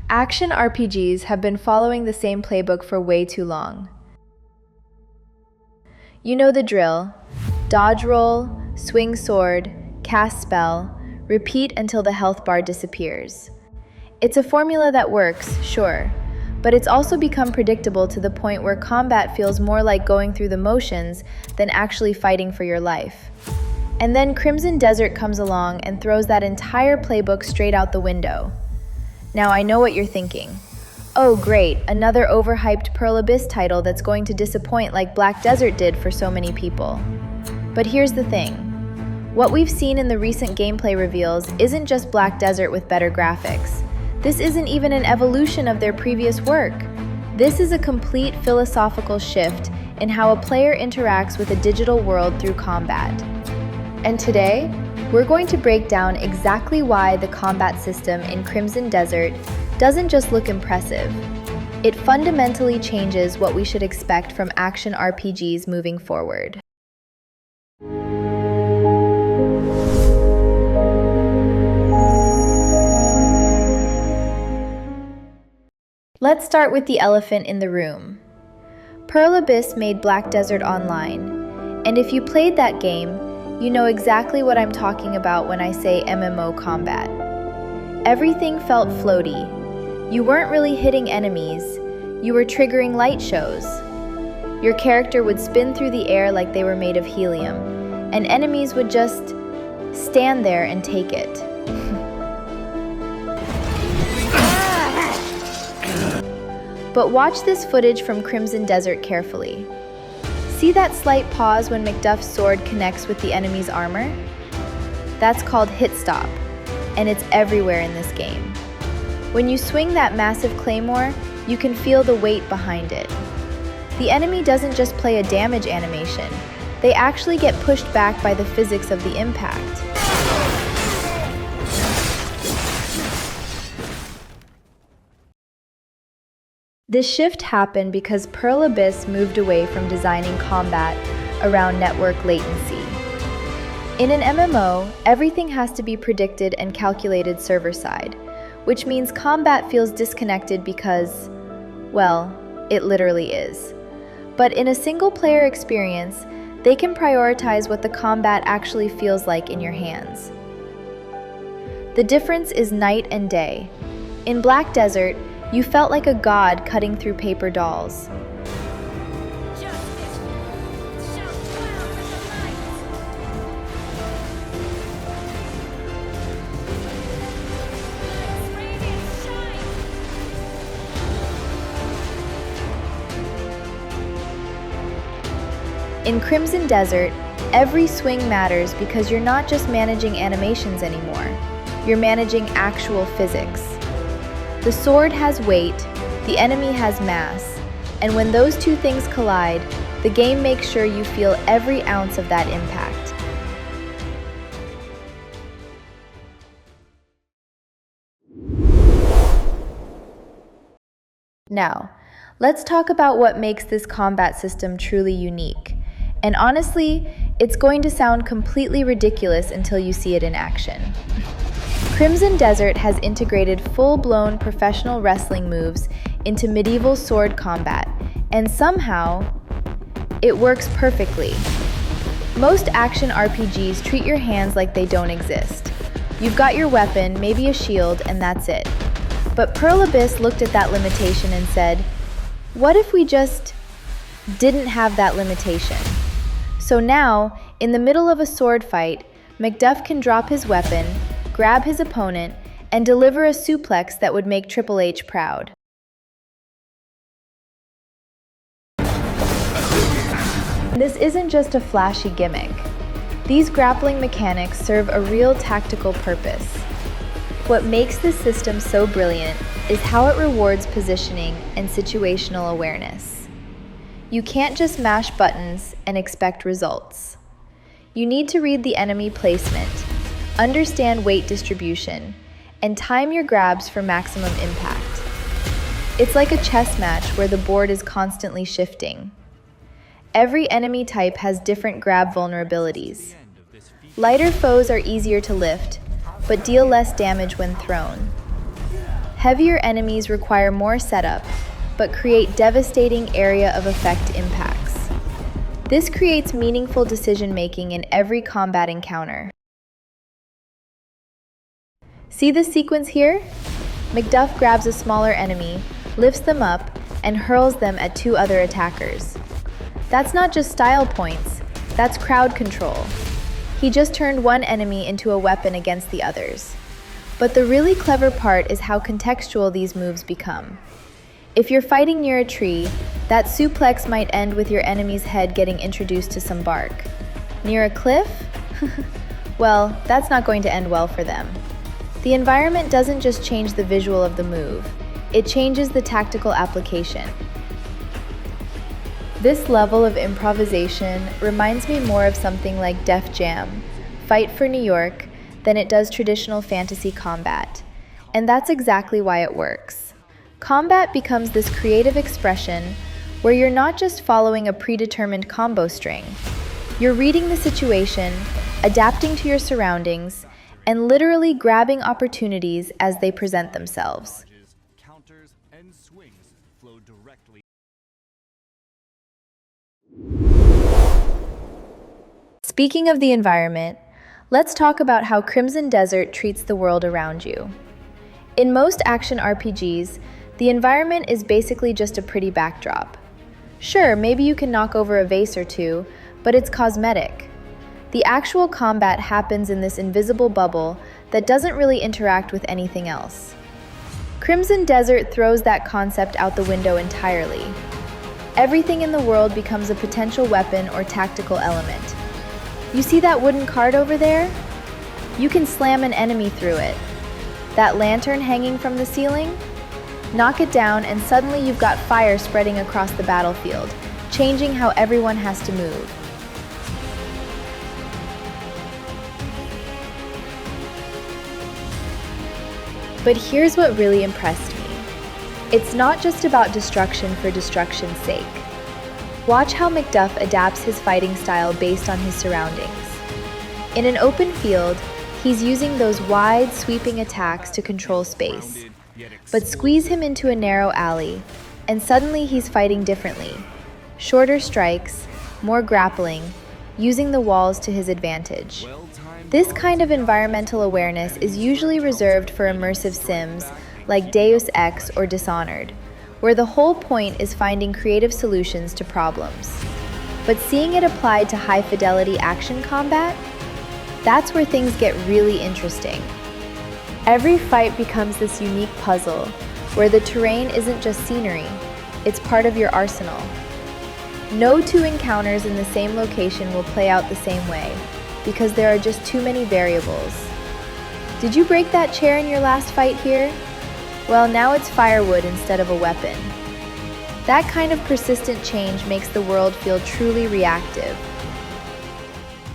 Action RPGs have been following the same playbook for way too long. You know the drill. Dodge roll, swing sword, cast spell, repeat until the health bar disappears. It's a formula that works, sure, but it's also become predictable to the point where combat feels more like going through the motions than actually fighting for your life. And then Crimson Desert comes along and throws that entire playbook straight out the window. Now I know what you're thinking. Oh great, another overhyped Pearl Abyss title that's going to disappoint like Black Desert did for so many people. But here's the thing. What we've seen in the recent gameplay reveals isn't just Black Desert with better graphics. This isn't even an evolution of their previous work. This is a complete philosophical shift in how a player interacts with a digital world through combat. And today, we're going to break down exactly why the combat system in Crimson Desert doesn't just look impressive. It fundamentally changes what we should expect from action RPGs moving forward. Let's start with the elephant in the room. Pearl Abyss made Black Desert Online, and if you played that game, you know exactly what I'm talking about when I say MMO combat. Everything felt floaty. You weren't really hitting enemies, you were triggering light shows. Your character would spin through the air like they were made of helium, and enemies would just stand there and take it. But watch this footage from Crimson Desert carefully. See that slight pause when Macduff's sword connects with the enemy's armor? That's called hit stop, and it's everywhere in this game. When you swing that massive claymore, you can feel the weight behind it. The enemy doesn't just play a damage animation, they actually get pushed back by the physics of the impact. This shift happened because Pearl Abyss moved away from designing combat around network latency. In an MMO, everything has to be predicted and calculated server-side, which means combat feels disconnected because, well, it literally is. But in a single-player experience, they can prioritize what the combat actually feels like in your hands. The difference is night and day. In Black Desert, you felt like a god cutting through paper dolls. In Crimson Desert, every swing matters because you're not just managing animations anymore. You're managing actual physics. The sword has weight, the enemy has mass, and when those two things collide, the game makes sure you feel every ounce of that impact. Now, let's talk about what makes this combat system truly unique. And honestly, it's going to sound completely ridiculous until you see it in action. Crimson Desert has integrated full-blown professional wrestling moves into medieval sword combat, and somehow, it works perfectly. Most action RPGs treat your hands like they don't exist. You've got your weapon, maybe a shield, and that's it. But Pearl Abyss looked at that limitation and said, what if we just didn't have that limitation? So now, in the middle of a sword fight, Macduff can drop his weapon, grab his opponent, and deliver a suplex that would make Triple H proud. This isn't just a flashy gimmick. These grappling mechanics serve a real tactical purpose. What makes this system so brilliant is how it rewards positioning and situational awareness. You can't just mash buttons and expect results. You need to read the enemy placement, understand weight distribution, and time your grabs for maximum impact. It's like a chess match where the board is constantly shifting. Every enemy type has different grab vulnerabilities. Lighter foes are easier to lift, but deal less damage when thrown. Heavier enemies require more setup, but create devastating area of effect impacts. This creates meaningful decision-making in every combat encounter. See this sequence here? Macduff grabs a smaller enemy, lifts them up, and hurls them at two other attackers. That's not just style points, that's crowd control. He just turned one enemy into a weapon against the others. But the really clever part is how contextual these moves become. If you're fighting near a tree, that suplex might end with your enemy's head getting introduced to some bark. Near a cliff? Well, that's not going to end well for them. The environment doesn't just change the visual of the move, it changes the tactical application. This level of improvisation reminds me more of something like Def Jam, Fight for New York, than it does traditional fantasy combat. And that's exactly why it works. Combat becomes this creative expression where you're not just following a predetermined combo string. You're reading the situation, adapting to your surroundings, and literally grabbing opportunities as they present themselves. Counters and swings flow directly. Speaking of the environment, let's talk about how Crimson Desert treats the world around you. In most action RPGs, the environment is basically just a pretty backdrop. Sure, maybe you can knock over a vase or two, but it's cosmetic. The actual combat happens in this invisible bubble that doesn't really interact with anything else. Crimson Desert throws that concept out the window entirely. Everything in the world becomes a potential weapon or tactical element. You see that wooden cart over there? You can slam an enemy through it. That lantern hanging from the ceiling? Knock it down and suddenly you've got fire spreading across the battlefield, changing how everyone has to move. But here's what really impressed me. It's not just about destruction for destruction's sake. Watch how Macduff adapts his fighting style based on his surroundings. In an open field, he's using those wide, sweeping attacks to control space. But squeeze him into a narrow alley, and suddenly he's fighting differently. Shorter strikes, more grappling, using the walls to his advantage. This kind of environmental awareness is usually reserved for immersive sims like Deus Ex or Dishonored, where the whole point is finding creative solutions to problems. But seeing it applied to high-fidelity action combat? That's where things get really interesting. Every fight becomes this unique puzzle, where the terrain isn't just scenery, it's part of your arsenal. No two encounters in the same location will play out the same way, because there are just too many variables. Did you break that chair in your last fight here? Well, now it's firewood instead of a weapon. That kind of persistent change makes the world feel truly reactive.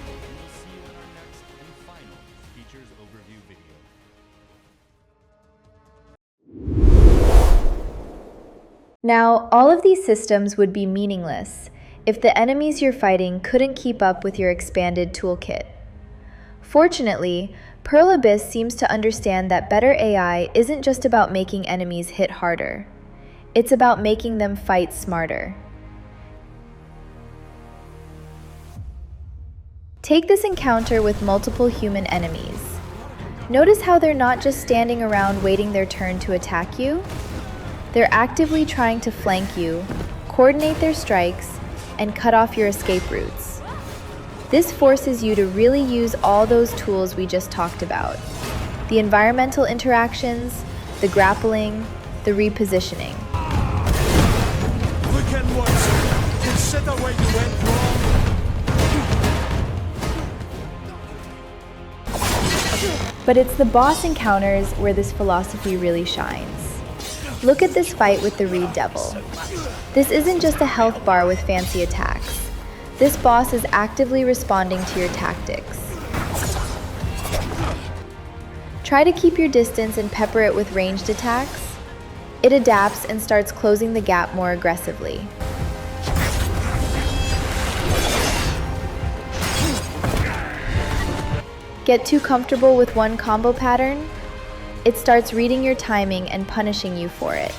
We'll see you in our next and final features overview video. Now, all of these systems would be meaningless if the enemies you're fighting couldn't keep up with your expanded toolkit. Fortunately, Pearl Abyss seems to understand that better AI isn't just about making enemies hit harder. It's about making them fight smarter. Take this encounter with multiple human enemies. Notice how they're not just standing around waiting their turn to attack you. They're actively trying to flank you, coordinate their strikes, and cut off your escape routes. This forces you to really use all those tools we just talked about. The environmental interactions, the grappling, the repositioning. Look at what consider where you went wrong. But it's the boss encounters where this philosophy really shines. Look at this fight with the Reed Devil. This isn't just a health bar with fancy attacks. This boss is actively responding to your tactics. Try to keep your distance and pepper it with ranged attacks. It adapts and starts closing the gap more aggressively. Get too comfortable with one combo pattern? It starts reading your timing and punishing you for it.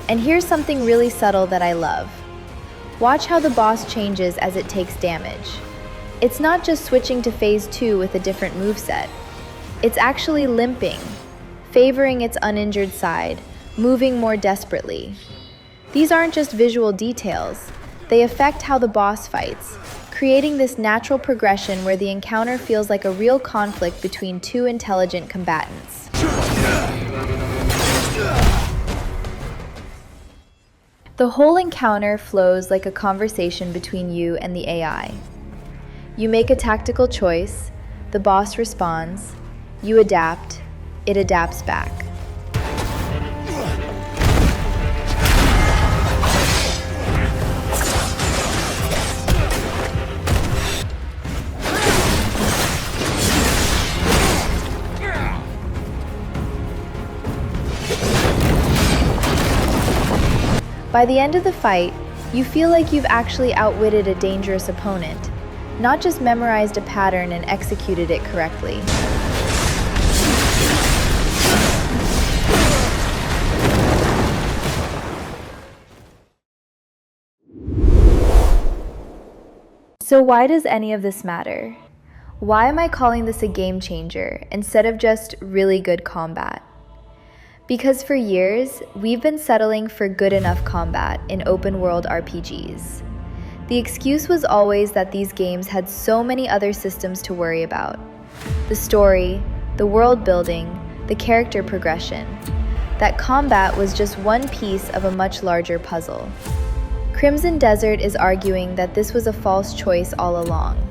And here's something really subtle that I love. Watch how the boss changes as it takes damage. It's not just switching to phase 2 with a different moveset. It's actually limping, favoring its uninjured side, moving more desperately. These aren't just visual details, they affect how the boss fights, creating this natural progression where the encounter feels like a real conflict between two intelligent combatants. The whole encounter flows like a conversation between you and the AI. You make a tactical choice, the boss responds, you adapt, it adapts back. By the end of the fight, you feel like you've actually outwitted a dangerous opponent, not just memorized a pattern and executed it correctly. So why does any of this matter? Why am I calling this a game changer instead of just really good combat? Because for years, we've been settling for good enough combat in open-world RPGs. The excuse was always that these games had so many other systems to worry about. The story, the world building, the character progression. That combat was just one piece of a much larger puzzle. Crimson Desert is arguing that this was a false choice all along.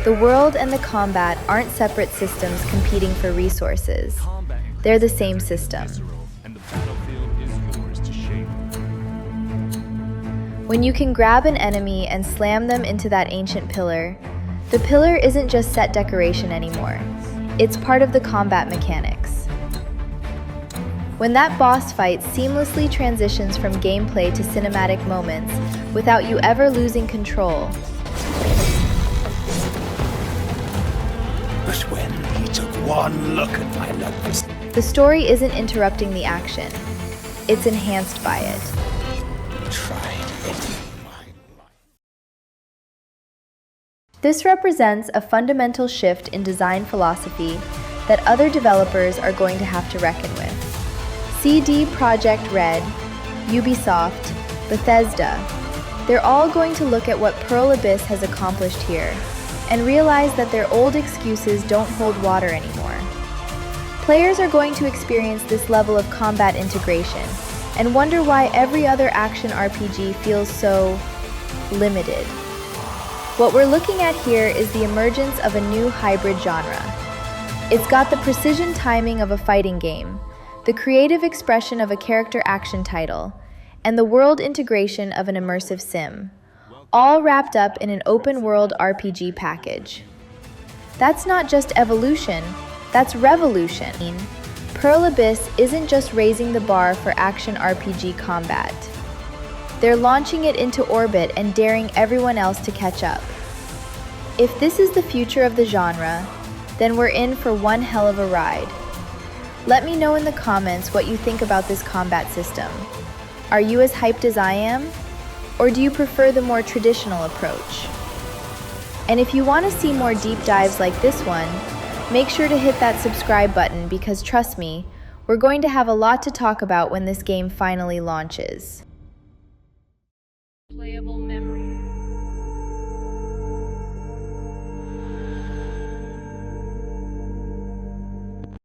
The world and the combat aren't separate systems competing for resources. They're the same system. And the battlefield is yours to shape. When you can grab an enemy and slam them into that ancient pillar, the pillar isn't just set decoration anymore. It's part of the combat mechanics. When that boss fight seamlessly transitions from gameplay to cinematic moments without you ever losing control. But when he took one look at my luckless, The story isn't interrupting the action. It's enhanced by it. tried ending my life. This represents a fundamental shift in design philosophy that other developers are going to have to reckon with. CD Projekt Red, Ubisoft, Bethesda, they're all going to look at what Pearl Abyss has accomplished here and realize that their old excuses don't hold water anymore. Players are going to experience this level of combat integration and wonder why every other action RPG feels so limited. What we're looking at here is the emergence of a new hybrid genre. It's got the precision timing of a fighting game, the creative expression of a character action title, and the world integration of an immersive sim, all wrapped up in an open-world RPG package. That's not just evolution, that's revolution. Pearl Abyss isn't just raising the bar for action RPG combat. They're launching it into orbit and daring everyone else to catch up. If this is the future of the genre, then we're in for one hell of a ride. Let me know in the comments what you think about this combat system. Are you as hyped as I am? Or do you prefer the more traditional approach? And if you want to see more deep dives like this one, make sure to hit that subscribe button because trust me, we're going to have a lot to talk about when this game finally launches. Playable memory.